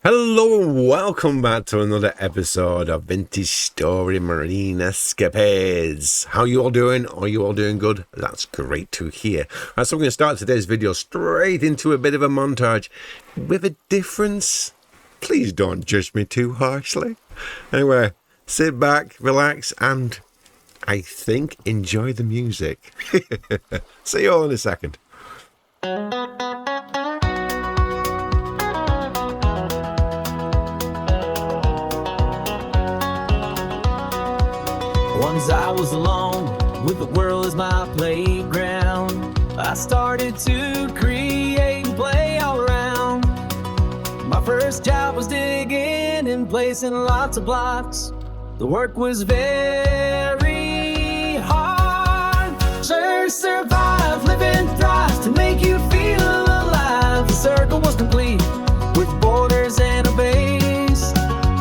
Hello, welcome back to another episode of Vintage Story Marine Escapades. How you all doing? Are you all doing good? That's great to hear. Right, so we're going to start today's video straight into a bit of a montage with a difference. Please don't judge me too harshly. Anyway, sit back, relax, and I think enjoy the music. See you all in a second. Once I was alone with the world as my playground. I started to create and play all around. My first job was digging and placing lots of blocks. The work was very hard. Sure survive, live and thrive to make you feel alive. The circle was complete with borders and a base.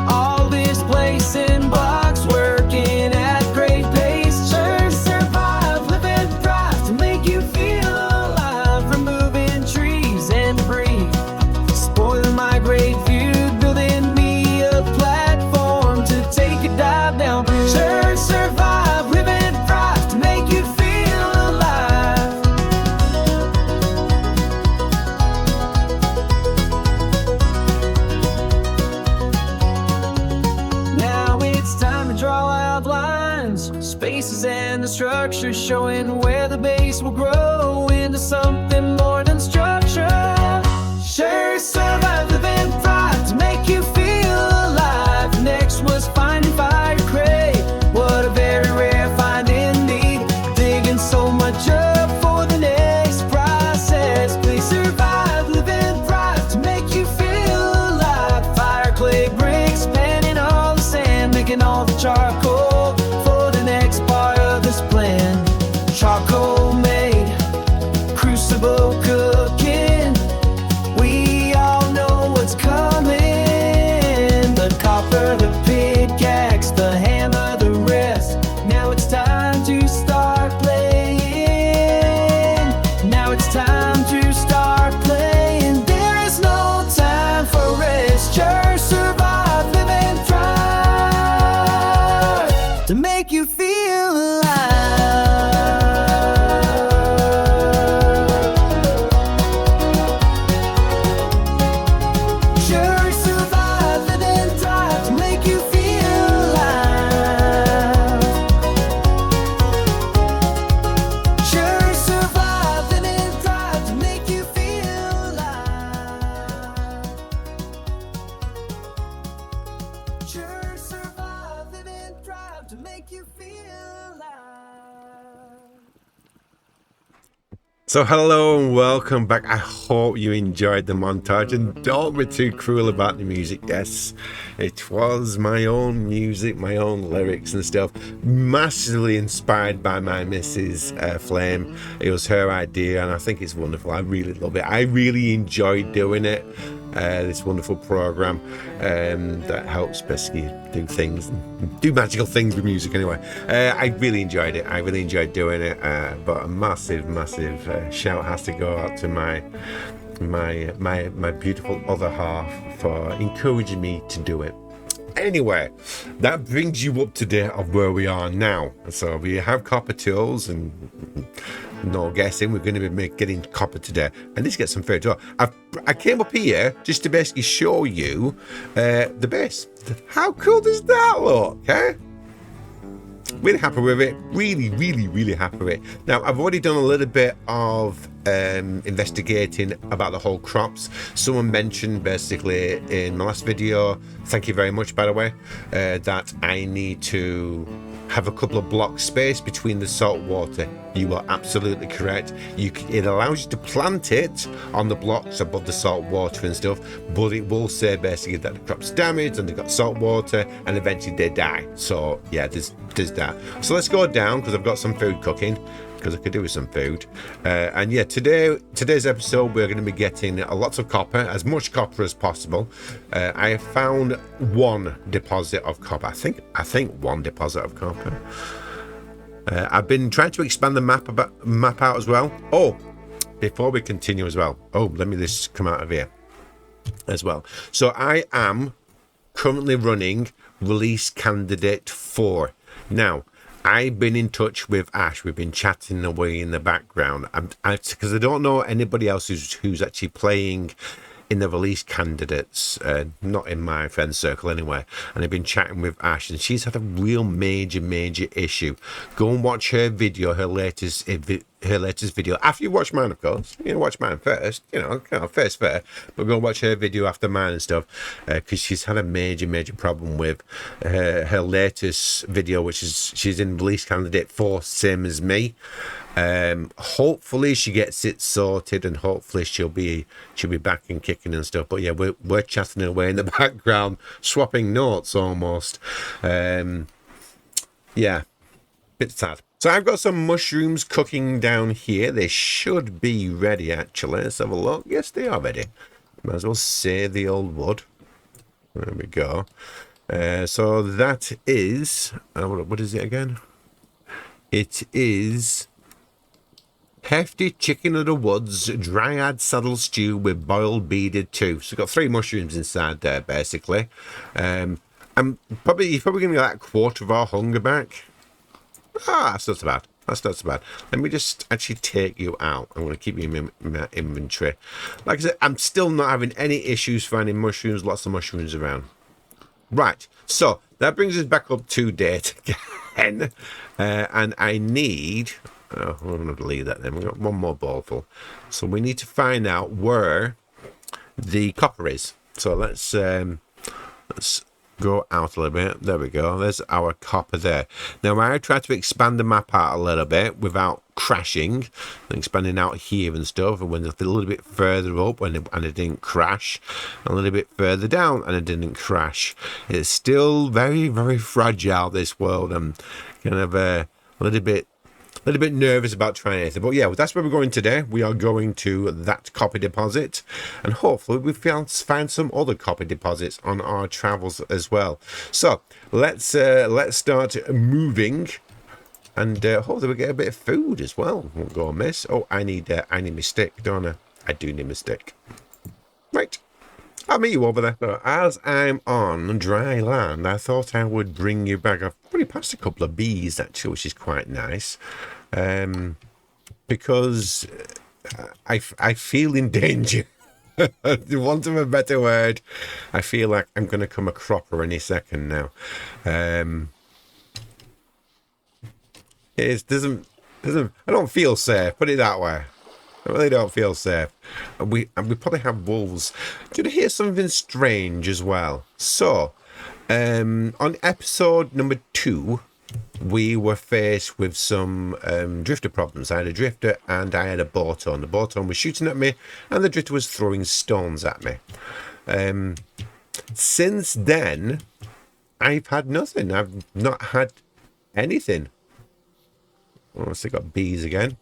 All this placing blocks, working at great pace. Sure survive, live and thrive to make you feel alive. Removing trees and debris, spoiling my great view, building me a platform to take a dive down. Sure survive, live and thrive to make you feel alive. Now it's time to draw outlines, spaces and the structure, showing where the base will grow into something more than structure. Sure survive, live and thrive to make you feel alive. Next was finding fire crate. What a very rare find indeed. Digging so much up for the next process. Please survive, live and thrive to make you feel alive. Fire, clay, bricks, panning all the sand, making all the charcoal for the next part of this plan. Charcoal made, crucible cooking. We all know what's coming. The copper, the pickaxe, the hammer, the rest. Now it's time to start playing. Now it's time to start playing. There is no time for rest. Just survive, live and thrive to make you feel alive. Sure survive, live and thrive to make you feel alive. Sure survive, live and thrive to make you feel alive. Sure survive, live and thrive to make you feel alive. So hello and welcome back. I hope you enjoyed the montage and don't be too cruel about the music. Yes, it was my own music, my own lyrics and stuff, massively inspired by my Mrs. Flame. It was her idea and I think it's wonderful. I really love it. I really enjoyed doing it. This wonderful program that helps basically do things, do magical things with music anyway. I really enjoyed it. I really enjoyed doing it, but a massive shout has to go out to my beautiful other half for encouraging me to do it. Anyway, that brings you up to date of where we are now. So we have copper tools and no guessing we're going to be getting copper today, and let's get some food. So I came up here just to basically show you the base. How cool does that look? Okay, really happy with it. Really happy with it. Now I've already done a little bit of investigating about the whole crops. Someone mentioned basically in my last video, thank you very much by the way, that I need to have a couple of blocks space between the salt water. You are absolutely correct. It allows you to plant it on the blocks above the salt water and stuff, but it will say basically that the crop's damaged and they've got salt water and eventually they die. So yeah, there's that. So let's go down because I've got some food cooking, because I could do with some food. And yeah, today's episode we're going to be getting lots of copper, as much copper as possible. I have found one deposit of copper. I think one deposit of copper. I've been trying to expand the map out as well. Oh, before we continue as well. Oh, let me just come out of here. as well. So I am currently running release candidate 4. Now, I've been in touch with Ash. We've been chatting away in the background because I don't know anybody else who's actually playing in the release candidates, not in my friend circle anyway. And I've been chatting with Ash, and she's had a real major issue. Go and watch her video, her latest video. After you watch mine, of course. You know, watch mine first. First fair. But go and watch her video after mine and stuff, because she's had a major problem with her latest video, which is she's in release candidate 4, same as me. Hopefully she gets it sorted, and hopefully she'll be back and kicking and stuff. But yeah, we're chatting away in the background, swapping notes almost. Yeah, bit sad. So I've got some mushrooms cooking down here. They should be ready actually. Let's have a look. Yes, they are ready. Might as well save the old wood. There we go. So that is what is it again? It is hefty chicken of the woods, dryad saddle stew with boiled beaded tooth. So got 3 mushrooms inside there, basically. You're probably going to get that quarter of our hunger back. That's not so bad. That's not so bad. Let me just actually take you out. I'm going to keep you in my inventory. Like I said, I'm still not having any issues finding mushrooms. Lots of mushrooms around. Right. So that brings us back up to date again. And I need... Oh, I'm going to leave that then. We've got one more bowlful. So we need to find out where the copper is. So let's go out a little bit. There we go. There's our copper there. Now I tried to expand the map out a little bit without crashing, and expanding out here and stuff, and went a little bit further up and it didn't crash, a little bit further down and it didn't crash. It's still very fragile, this world. I'm kind of a little bit nervous about trying anything. But yeah, that's where we're going today. We are going to that copper deposit, and hopefully we find some other copper deposits on our travels as well. So let's start moving, and hopefully we get a bit of food as well. Won't go amiss. Oh, I need my stick, don't I? I do need my stick. Right. I'll meet you over there. So as I'm on dry land, I thought I would bring you back. I've already passed a couple of bees actually, which is quite nice, because I feel in danger. For want of a better word, I feel like I'm going to come a cropper any second now. It doesn't. I don't feel safe. Put it that way. I really don't feel safe. We probably have wolves. Did I hear something strange as well? So, on episode number 2, we were faced with some drifter problems. I had a drifter and I had a boaton. The boaton was shooting at me and the drifter was throwing stones at me. Since then, I've had nothing. I've not had anything. Oh, I still got bees again.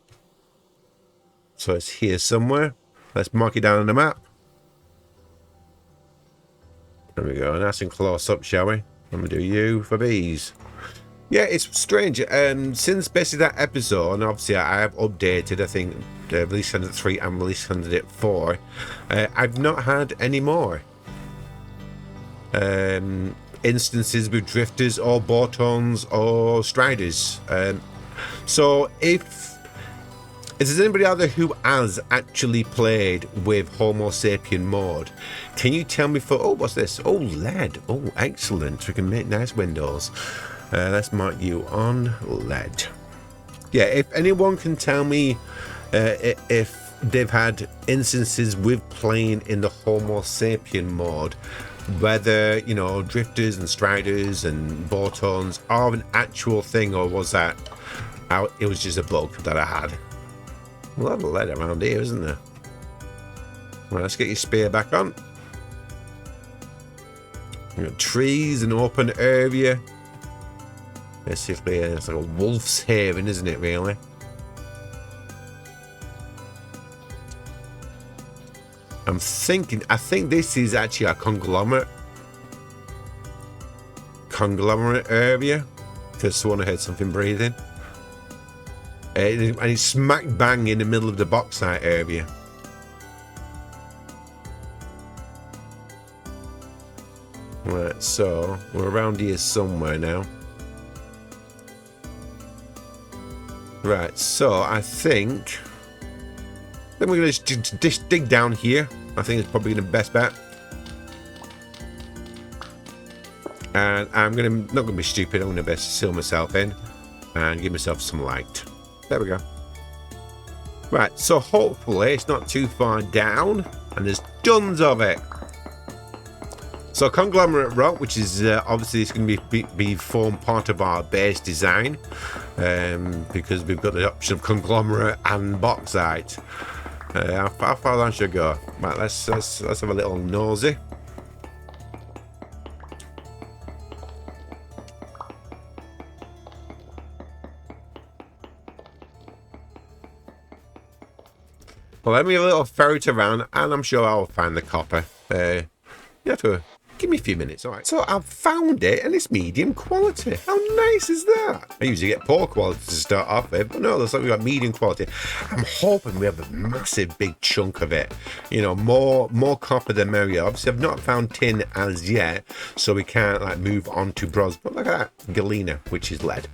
So it's here somewhere. Let's mark it down on the map. There we go. Nice and close up, shall we? I'm going to do you for bees. Yeah, it's strange. Since basically that episode, and obviously I have updated, I think, release candidate 3 and release candidate 4. I've not had any more instances with drifters or botons or striders. So if there's anybody out there who has actually played with Homo sapien mode, can you tell me oh, what's this? Oh, lead. Oh, excellent. We can make nice windows. Let's mark you on lead. Yeah, if anyone can tell me if they've had instances with playing in the Homo sapien mode, whether, you know, drifters and striders and botons are an actual thing, or was that it was just a bug that I had. A lot of lead around here, isn't there? Well, let's get your spear back on. We've got trees and open area. Basically, it's like a wolf's haven, isn't it, really? I think this is actually a conglomerate area, because someone heard something breathing. And it's smack bang in the middle of the bauxite area. Right, so we're around here somewhere now. Right, so I think we're going to just dig down here. I think it's probably the best bet. And I'm not going to be stupid. I'm going to best seal myself in and give myself some light. There we go. Right, so hopefully it's not too far down, and there's tons of it. So conglomerate rock, which is obviously it's going to be form part of our base design, because we've got the option of conglomerate and bauxite. How far down should I go? Right, let's have a little nosy. Well, let me have a little ferret around, and I'm sure I'll find the copper. You have to give me a few minutes, all right? So I've found it, and it's medium quality. How nice is that? I usually get poor quality to start off with, but no, looks like we got medium quality. I'm hoping we have a massive big chunk of it. You know, more copper than merrier. Obviously, I've not found tin as yet, so we can't like move on to bronze. But look at that, galena, which is lead.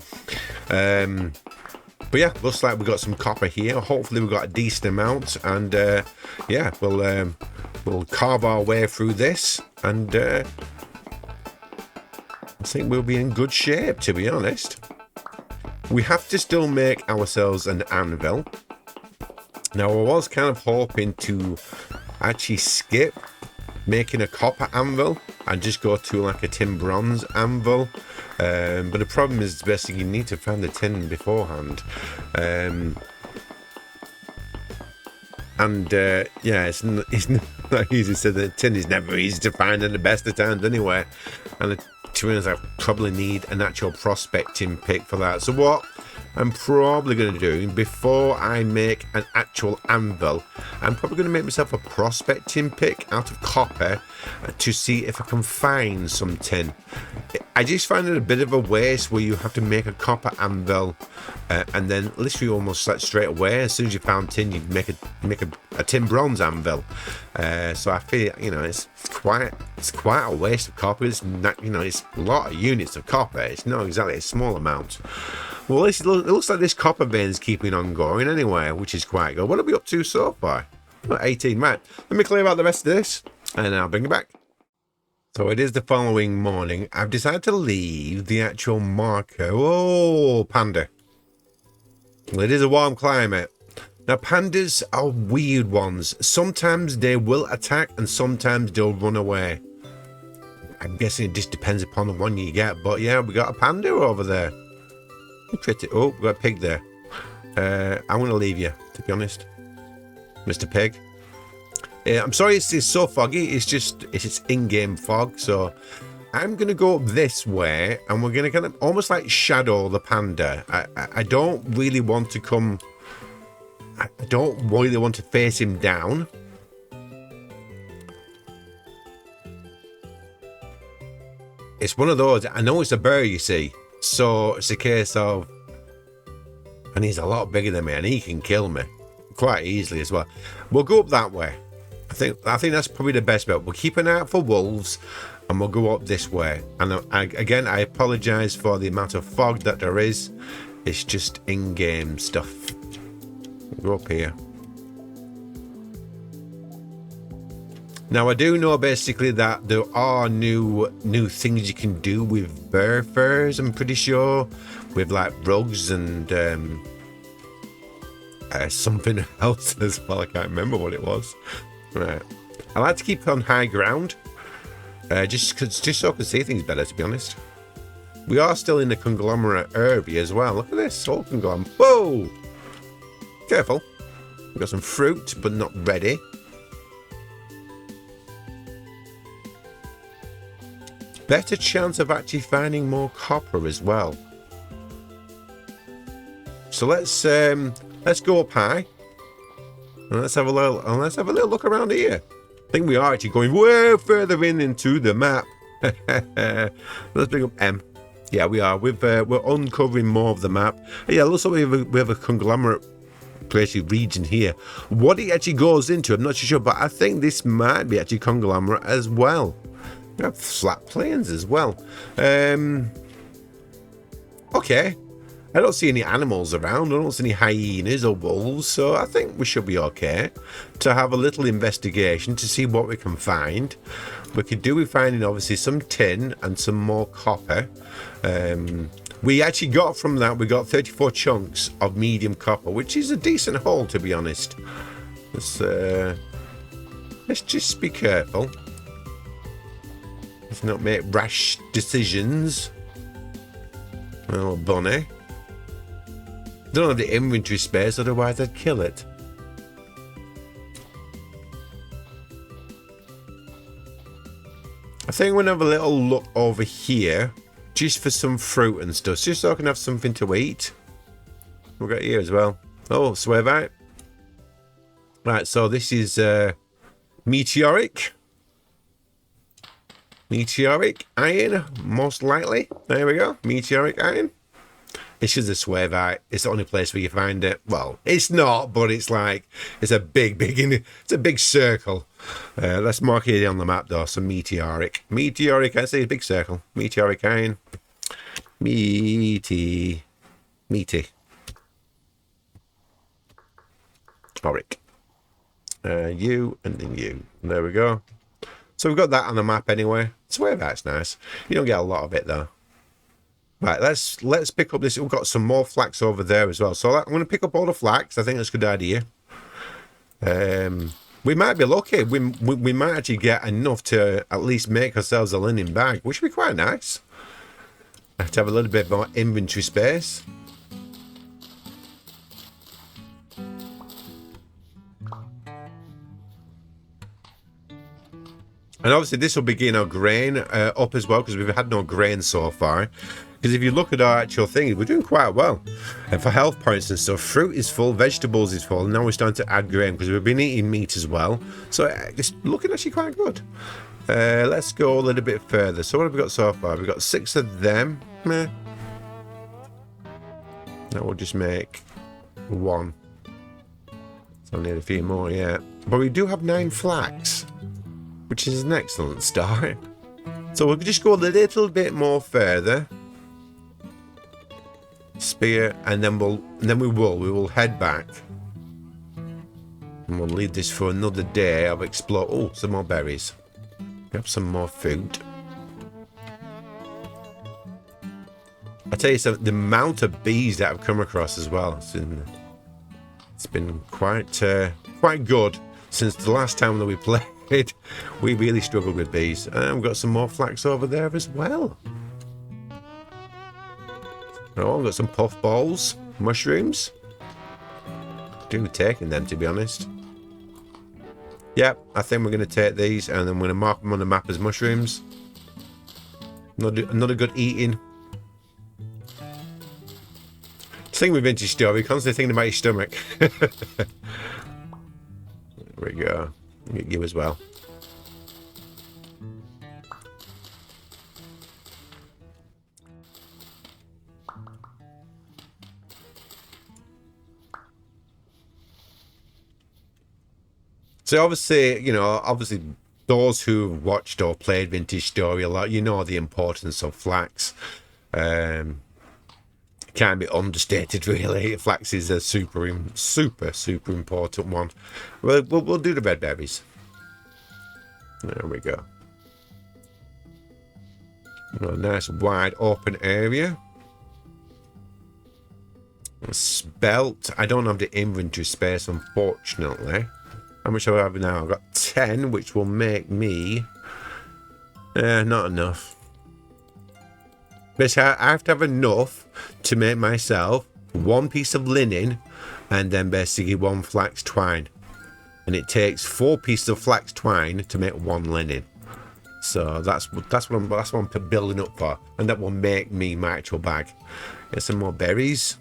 But yeah, looks like we've got some copper here. Hopefully we've got a decent amount, and yeah, we'll carve our way through this, and I think we'll be in good shape, to be honest. We have to still make ourselves an anvil. Now, I was kind of hoping to actually skip making a copper anvil and just go to like a tin bronze anvil. But the problem is basically you need to find the tin beforehand. Yeah, it's not easy to say. The tin is never easy to find at the best of times anyway. And to be honest, I probably need an actual prospecting pick for that. So what I'm probably going to do, before I make an actual anvil, I'm probably going to make myself a prospecting pick out of copper to see if I can find some tin. I just find it a bit of a waste where you have to make a copper anvil and then literally almost like straight away, as soon as you found tin, you make a tin bronze anvil. So I feel, you know, it's quite a waste of copper. It's not, you know, it's a lot of units of copper. It's not exactly a small amount. Well, it looks like this copper vein is keeping on going anyway, which is quite good. What are we up to so far? 18, right. Let me clear out the rest of this, and I'll bring it back. So it is the following morning. I've decided to leave the actual marker. Oh, panda. Well, it is a warm climate. Now, pandas are weird ones. Sometimes they will attack, and sometimes they'll run away. I'm guessing it just depends upon the one you get. But yeah, we got a panda over there. Pretty. Oh, we got a pig there. I'm going to leave you, to be honest, Mr. Pig. I'm sorry it's so foggy. It's in-game fog. So I'm going to go this way, and we're going to kind of almost like shadow the panda. I don't really want to come. I don't really want to face him down. It's one of those. I know it's a bear, you see. So it's a case of, and he's a lot bigger than me, and he can kill me quite easily as well. We'll go up that way. I think that's probably the best bet. We'll keep an eye out for wolves, and we'll go up this way. And again, I apologise for the amount of fog that there is. It's just in-game stuff. We'll go up here. Now, I do know basically that there are new things you can do with bear furs, I'm pretty sure, with like rugs and something else as well. I can't remember what it was. Right. I like to keep on high ground, just so I can see things better, to be honest. We are still in the conglomerate area as well. Look at this, all conglomerate. Whoa! Careful. We've got some fruit, but not ready. Better chance of actually finding more copper as well. So let's go up high, and let's have a little look around here. I think we are actually going way further into the map. Let's bring up M. Yeah, we are. We're uncovering more of the map. Yeah, looks like we have a conglomerate region here. What it actually goes into, I'm not too sure, but I think this might be actually conglomerate as well. We have flat plains as well. Okay. I don't see any animals around. I don't see any hyenas or wolves, so I think we should be okay to have a little investigation to see what we can find. We could do with finding obviously some tin and some more copper. We actually got from that, we got 34 chunks of medium copper, which is a decent haul, to be honest. Let's just be careful. Let's not make rash decisions. Oh, bunny. Don't have the inventory space, otherwise I'd kill it. I think we'll have a little look over here, just for some fruit and stuff, just so I can have something to eat. We've got here as well. Oh, Swervite. Right, so this is meteoric. Meteoric iron, most likely. There we go, meteoric iron. It's just a Swervite. It's the only place where you find it. Well, it's not, but it's like, it's a big, it's a big circle. Let's mark it on the map though. So meteoric. Meteoric, I say a big circle. Meteoric iron. Meaty. Oric. You and then you. There we go. So we've got that on the map anyway. Swervite's nice. You don't get a lot of it though. Right, let's pick up this. We've got some more flax over there as well. So I'm going to pick up all the flax. I think that's a good idea. We might be lucky. We might actually get enough to at least make ourselves a linen bag, which would be quite nice. I have to have a little bit more inventory space. And obviously this will begin our grain up as well, because we've had no grain so far. Because if you look at our actual thing, we're doing quite well. And for health points and stuff, fruit is full, vegetables is full, and now we're starting to add grain because we've been eating meat as well. So it's looking actually quite good. Let's go a little bit further. So what have we got so far? We've got 6 of them. Meh. That will just make 1. So I need a few more, yeah. But we do have 9 flax, which is an excellent start. So we'll just go a little bit more further. Spear, and then we will head back. And we'll leave this for another day of explore. Oh, some more berries. Grab some more food. I tell you something, the amount of bees that I've come across as well. It's been quite good since the last time that we played. We really struggled with bees. And we've got some more flax over there as well. Oh, we've got some puff balls, mushrooms. Do taking them, to be honest. Yep, I think we're going to take these and then we're going to mark them on the map as mushrooms. Another good eating. Thing with vintage story, constantly thinking about your stomach. There we go. Get you as well. So obviously, you know, those who watched or played Vintage Story a lot, you know the importance of flax. Can't be understated, really. Flax is a super important one. We'll do the red berries. There we go. A nice wide open area. Spelt. I don't have the inventory space, unfortunately. How much do I have now? I've got 10, which will make me... not enough. Basically, I have to have enough to make myself 1 piece of linen and then basically 1 flax twine. And it takes 4 pieces of flax twine to make 1 linen. So that's what I'm building up for. And that will make me my actual bag. Get some more berries.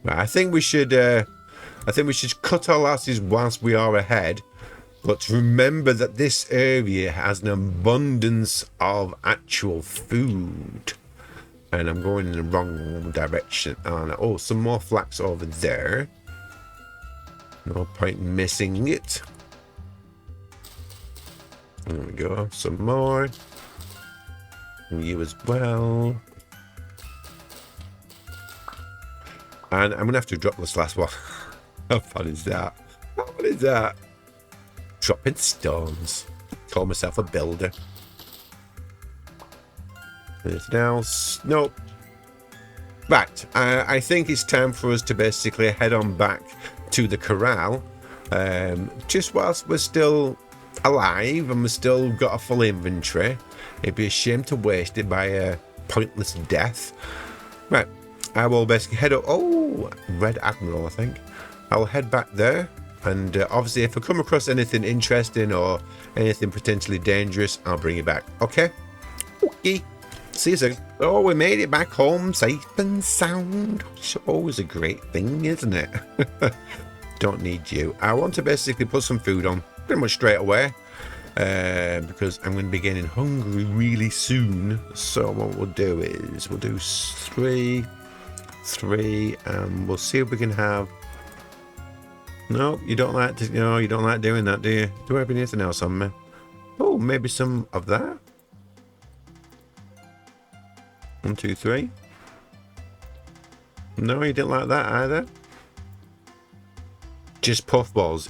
Right, I think we should cut our losses whilst we are ahead. But remember that this area has an abundance of actual food. And I'm going in the wrong direction. Oh, some more flax over there. No point missing it. There we go. Some more. And you as well. And I'm going to have to drop this last one. How fun is that? How fun is that? Dropping stones. Call myself a builder. Anything else? Nope. Right. I think it's time for us to basically head on back to the corral. Just whilst we're still alive and we've still got a full inventory. It'd be a shame to waste it by a pointless death. Right. I will basically head up. Oh, Red Admiral, I think. I'll head back there. And obviously, if I come across anything interesting or anything potentially dangerous, I'll bring you back. Okay? Okay. See you soon. Oh, we made it back home safe and sound. It's always a great thing, isn't it? Don't need you. I want to basically put some food on pretty much straight away. Because I'm going to be getting hungry really soon. So what we'll do is we'll do 3, and we'll see if we can have. No, you don't like to. No, you don't like doing that, do you? Do I have anything else on me? Oh, maybe some of that. 1, 2, 3. No, you didn't like that either. Just puffballs.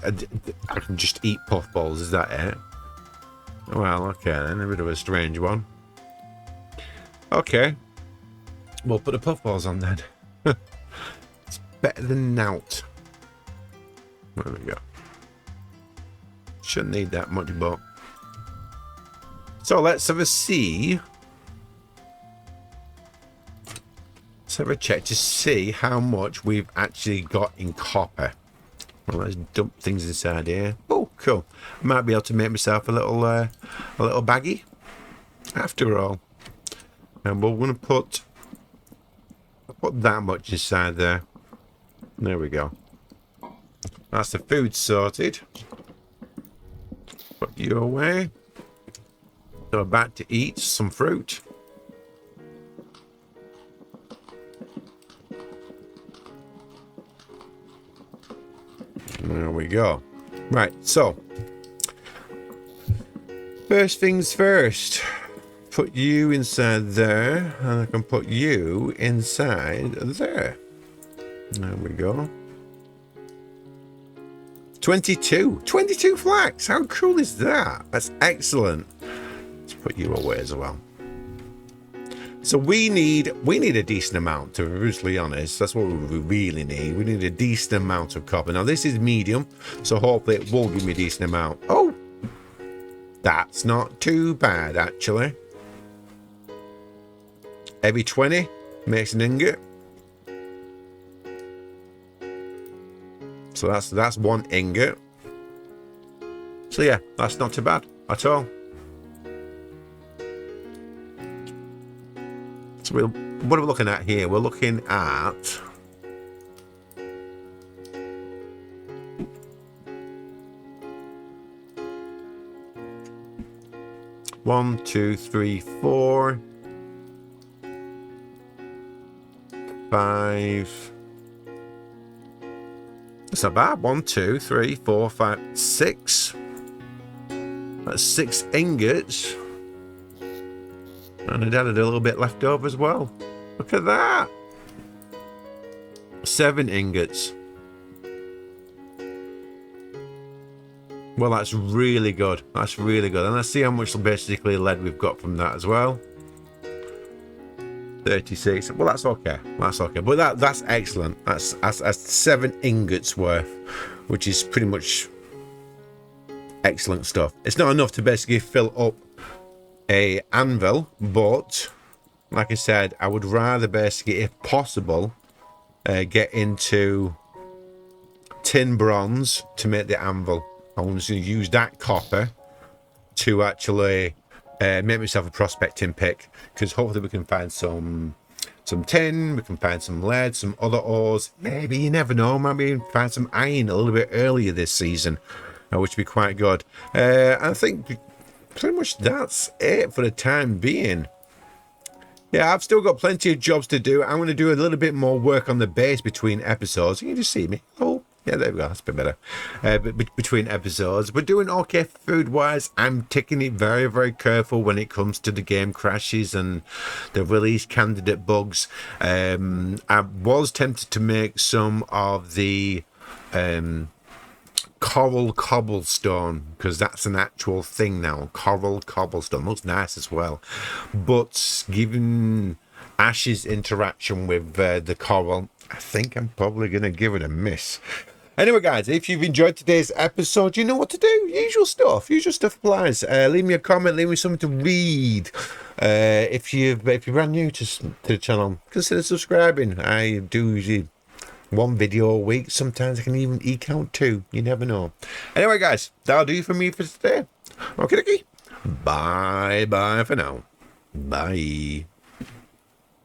I can just eat puffballs. Is that it? Well, okay then. A bit of a strange one. Okay. We'll put the puffballs on then. It's better than nout. There we go. Shouldn't need that much, but. So let's have a see. Let's have a check to see how much we've actually got in copper. Well, let's dump things inside here. Oh, cool. I might be able to make myself a little baggie. After all, and we're going to put that much inside there. There we go. That's the food sorted. Put you away. So we're back to eat some fruit. There we go. Right, so first things first. Put you inside there, and I can put you inside there. There we go. 22 flax. How cool is that? That's excellent. Let's put you away as well. So we need a decent amount, to be brutally honest. That's what we really need. We need a decent amount of copper. Now this is medium, so hopefully it will give me a decent amount. Oh, that's not too bad actually. Every 20 makes an ingot. So that's 1 ingot. So yeah, that's not too bad at all. So what are we looking at here? We're looking at one, 2, 3, 4, 5. It's not bad. 1, 2, 3, 4, 5, 6. That's 6 ingots. And it added a little bit left over as well. Look at that. 7 ingots. Well, that's really good. That's really good. And let's see how much basically lead we've got from that as well. 36. Well, that's okay. That's okay. But that's excellent. That's 7 ingots worth, which is pretty much excellent stuff. It's not enough to basically fill up a anvil, but like I said, I would rather basically, if possible, get into tin bronze to make the anvil. I'm just going to use that copper to actually make myself a prospecting pick, because hopefully we can find some tin, we can find some lead, some other ores. Maybe, you never know, maybe find some iron a little bit earlier this season, which would be quite good. I think pretty much that's it for the time being. Yeah, I've still got plenty of jobs to do. I'm going to do a little bit more work on the base between episodes. You can just see me. Oh, Yeah, there we go. That's a bit better. Between episodes, we're doing okay food-wise. I'm taking it very, very careful when it comes to the game crashes and the release candidate bugs. I was tempted to make some of the coral cobblestone, because that's an actual thing now. Coral cobblestone looks nice as well, but given Ash's interaction with the coral, I think I'm probably going to give it a miss. Anyway, guys, if you've enjoyed today's episode, you know what to do. Usual stuff applies. Leave me a comment, leave me something to read. If you're brand new to the channel, consider subscribing. I do usually one video a week. Sometimes I can even eke out two. You never know. Anyway, guys, that'll do for me for today. Okay, bye for now. Bye.